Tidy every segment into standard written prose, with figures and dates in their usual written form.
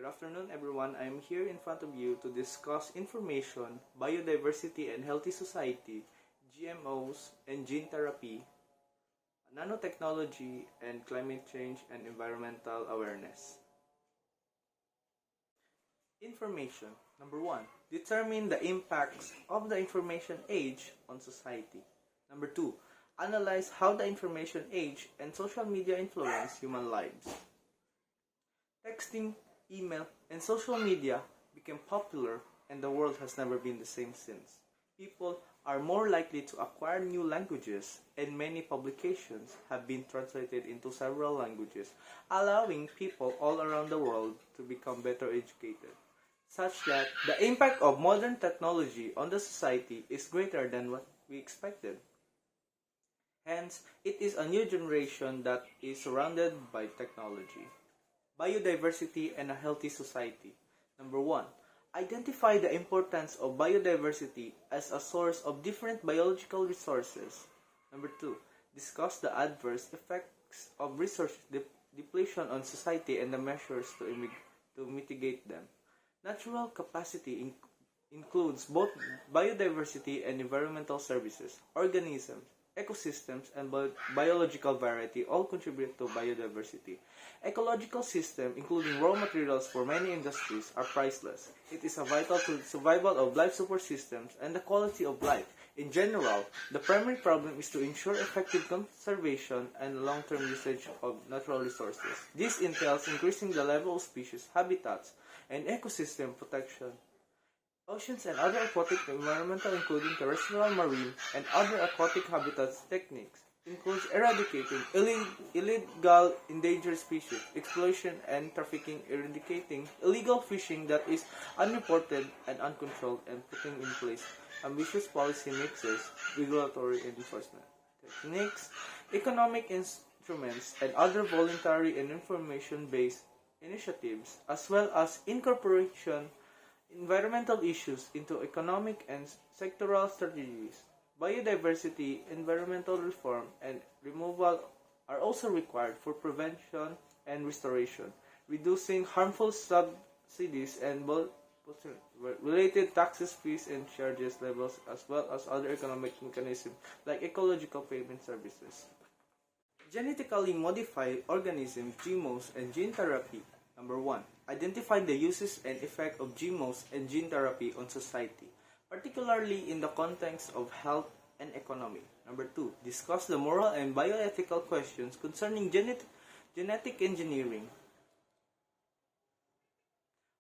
afternoon, everyone. I'm here in front of you to discuss information, biodiversity and healthy society, GMOs and gene therapy, nanotechnology and climate change and environmental awareness. Information. Number 1. Determine the impacts of the information age on society. Number 2. Analyze how the information age and social media influence human lives. Texting, email, and social media became popular, and the world has never been the same since. People are more likely to acquire new languages, and many publications have been translated into several languages, allowing people all around the world to become better educated, such that the impact of modern technology on the society is greater than what we expected. Hence, it is a new generation that is surrounded by technology. Biodiversity and a healthy society. Number 1. Identify the importance of biodiversity as a source of different biological resources. Number 2. Discuss the adverse effects of resource depletion on society and the measures to mitigate them. Natural capacity includes both biodiversity and environmental services, organisms, ecosystems, and biological variety all contribute to biodiversity. Ecological systems, including raw materials for many industries, are priceless. It is vital to the survival of life support systems and the quality of life. In general, the primary problem is to ensure effective conservation and long-term usage of natural resources. This entails increasing the level of species, habitats, and ecosystem protection. Oceans and other aquatic environmental, including terrestrial, marine, and other aquatic habitats techniques, includes eradicating illegal endangered species, exploitation and trafficking, eradicating illegal fishing that is unreported and uncontrolled, and putting in place ambitious policy mixes, regulatory and enforcement techniques, economic instruments, and other voluntary and information-based initiatives, as well as incorporation environmental issues into economic and sectoral strategies. Biodiversity, environmental reform, and removal are also required for prevention and restoration, reducing harmful subsidies and related taxes, fees, and charges levels, as well as other economic mechanisms like ecological payment services. Genetically modified organisms, GMOs, and gene therapy. Number 1. Identify the uses and effect of GMOs and gene therapy on society, particularly in the context of health and economy. Number 2. Discuss the moral and bioethical questions concerning genetic engineering.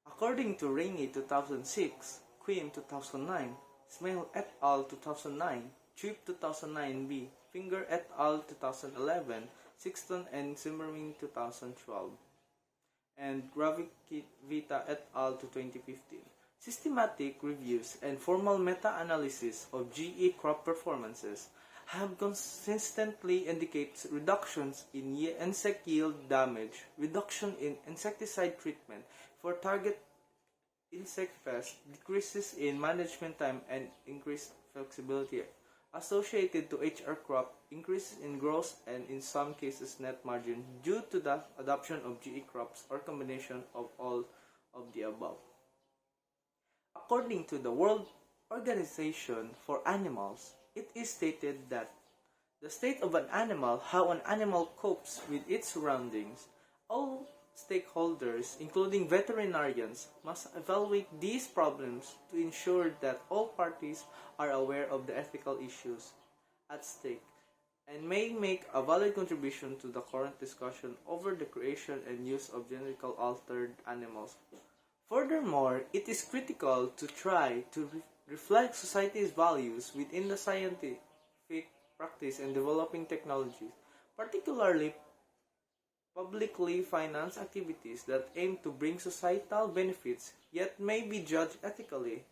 According to Rainey 2006, Quim 2009, Smale et al. 2009, Tripp 2009b, Finger et al. 2011, Sixton and Zimmerman 2012, and Gravita et al. to 2015. Systematic reviews and formal meta-analysis of GE crop performances have consistently indicated reductions in insect yield damage, reduction in insecticide treatment for target insect pests, decreases in management time, and increased flexibility associated to HR crop, increases in gross and in some cases net margin due to the adoption of GE crops or combination of all of the above. According to the World Organization for Animals, it is stated that the state of an animal, how an animal copes with its surroundings, all stakeholders, including veterinarians, must evaluate these problems to ensure that all parties are aware of the ethical issues at stake and may make a valid contribution to the current discussion over the creation and use of genetically altered animals. Furthermore, it is critical to try to reflect society's values within the scientific practice and developing technologies, particularly publicly financed activities that aim to bring societal benefits yet may be judged ethically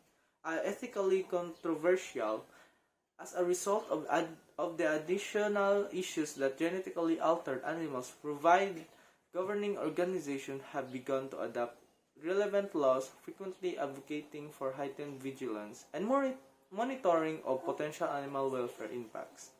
controversial as a result of the additional issues that genetically altered animals provide. Governing organizations have begun to adopt relevant laws, frequently advocating for heightened vigilance and monitoring of potential animal welfare impacts.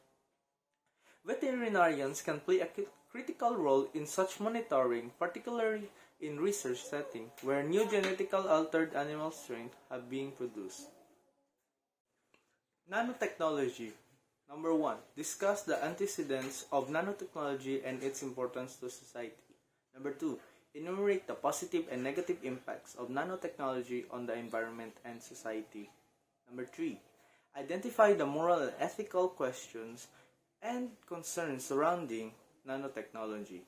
Veterinarians can play a critical role in such monitoring, particularly in research setting where new genetically altered animal strains have been produced. Nanotechnology. Number 1. Discuss the antecedents of nanotechnology and its importance to society. Number 2. Enumerate the positive and negative impacts of nanotechnology on the environment and society. Number 3. Identify the moral and ethical questions and concerns surrounding nanotechnology.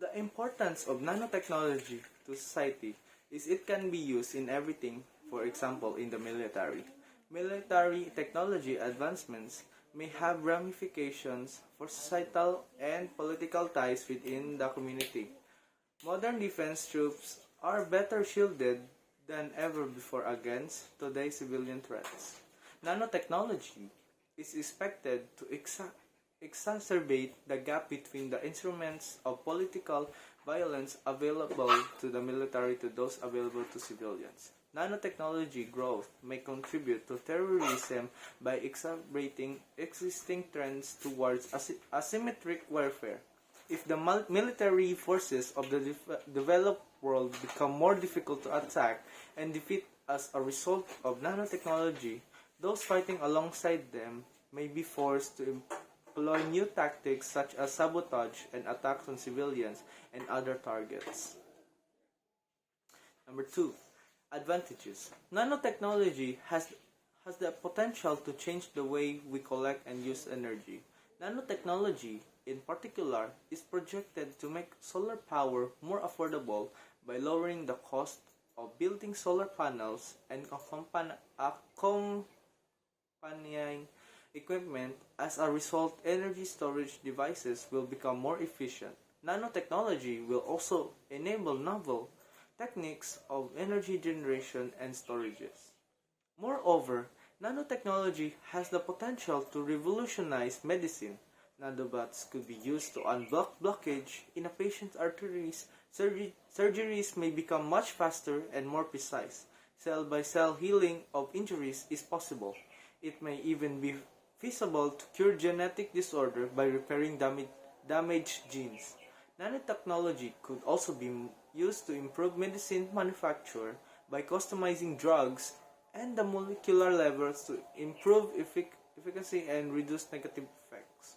The importance of nanotechnology to society is it can be used in everything, for example, in the military. Military technology advancements may have ramifications for societal and political ties within the community. Modern defense troops are better shielded than ever before against today's civilian threats. Nanotechnology is expected to exacerbate the gap between the instruments of political violence available to the military to those available to civilians. Nanotechnology growth may contribute to terrorism by exacerbating existing trends towards asymmetric warfare. If the military forces of the developed world become more difficult to attack and defeat as a result of nanotechnology, those fighting alongside them may be forced to employ new tactics such as sabotage and attacks on civilians and other targets. Number 2. Advantages. Nanotechnology has the potential to change the way we collect and use energy. Nanotechnology, in particular, is projected to make solar power more affordable by lowering the cost of building solar panels and accompanying equipment. As a result, energy storage devices will become more efficient. Nanotechnology will also enable novel techniques of energy generation and storages. Moreover, nanotechnology has the potential to revolutionize medicine. Nanobots could be used to unblock blockage in a patient's arteries. Surgeries may become much faster and more precise. Cell-by-cell healing of injuries is possible. It may even be feasible to cure genetic disorder by repairing damaged genes. Nanotechnology could also be used to improve medicine manufacture by customizing drugs and the molecular levels to improve efficacy and reduce negative effects.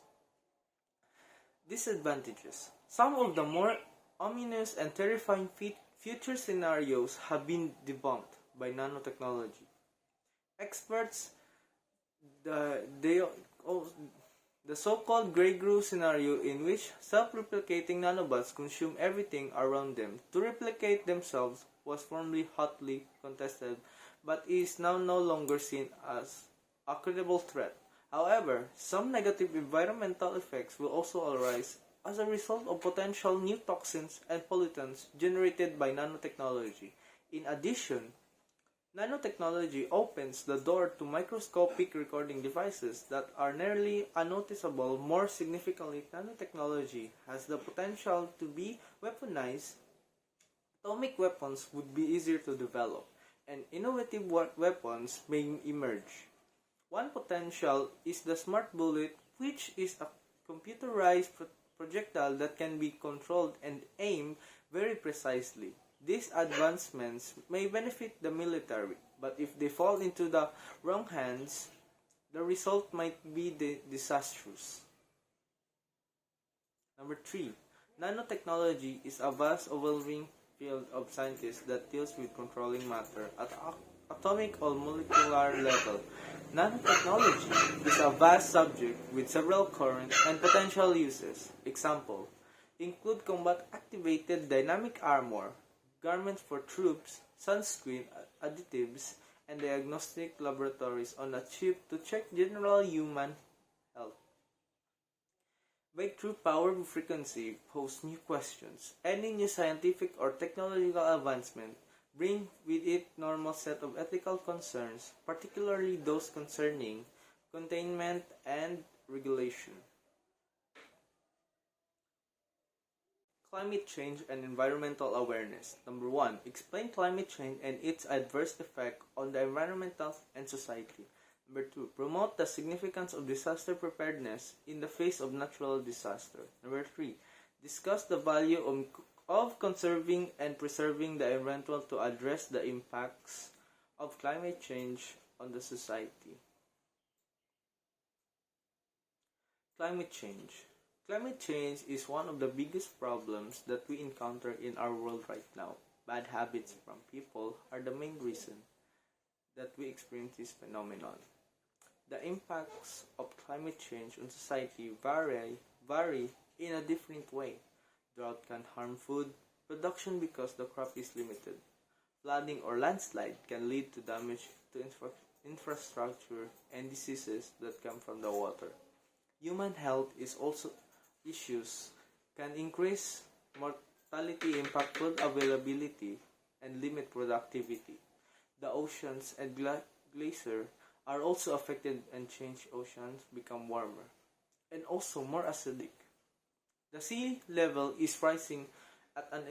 Disadvantages. Some of the more ominous and terrifying future scenarios have been debunked by nanotechnology. Experts, the so-called Grey Goo scenario, in which self-replicating nanobots consume everything around them to replicate themselves, was formerly hotly contested, but is now no longer seen as a credible threat. However, some negative environmental effects will also arise as a result of potential new toxins and pollutants generated by nanotechnology. In addition, nanotechnology opens the door to microscopic recording devices that are nearly unnoticeable. More significantly, nanotechnology has the potential to be weaponized. Atomic weapons would be easier to develop, and innovative weapons may emerge. One potential is the smart bullet, which is a computerized projectile that can be controlled and aimed very precisely. These advancements may benefit the military, but if they fall into the wrong hands, the result might be disastrous. Number 3. Nanotechnology is a vast evolving field of science that deals with controlling matter at atomic or molecular level. Nanotechnology is a vast subject with several current and potential uses. Examples include combat-activated dynamic armor, garments for troops, sunscreen additives, and diagnostic laboratories on a chip to check general human health. Breakthrough power frequency pose new questions. Any new scientific or technological advancement brings with it normal set of ethical concerns, particularly those concerning containment and regulation. Climate change and environmental awareness. Number 1. Explain climate change and its adverse effect on the environment and society. Number 2. Promote the significance of disaster preparedness in the face of natural disaster. Number 3. discuss the value of conserving and preserving the environment to address the impacts of climate change on the society. Climate change. Climate change is one of the biggest problems that we encounter in our world right now. Bad habits from people are the main reason that we experience this phenomenon. The impacts of climate change on society vary in a different way. Drought can harm food production because the crop is limited. Flooding or landslide can lead to damage to infrastructure and diseases that come from the water. Human health is also issues can increase mortality, impact food availability, and limit productivity. The oceans and glaciers are also affected and change oceans become warmer and also more acidic. The sea level is rising at an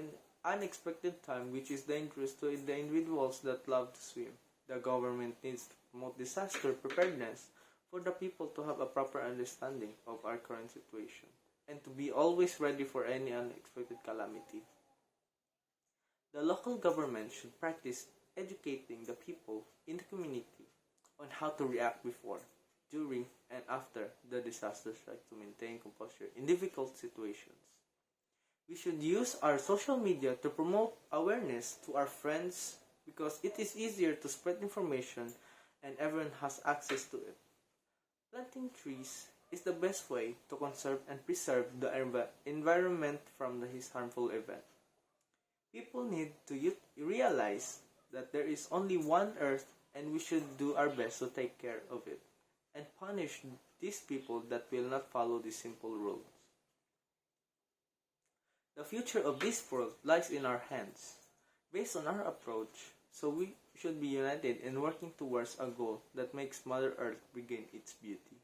unexpected time which is dangerous to the individuals that love to swim. The government needs to promote disaster preparedness for the people to have a proper understanding of our current situation and to be always ready for any unexpected calamity. The local government should practice educating the people in the community on how to react before, during, and after the disaster strike to maintain composure in difficult situations. We should use our social media to promote awareness to our friends because it is easier to spread information and everyone has access to it. Planting trees is the best way to conserve and preserve the environment from this harmful event. People need to realize that there is only one earth and we should do our best to take care of it and punish these people that will not follow these simple rules. The future of this world lies in our hands. Based on our approach, so we should be united in working towards a goal that makes Mother Earth regain its beauty.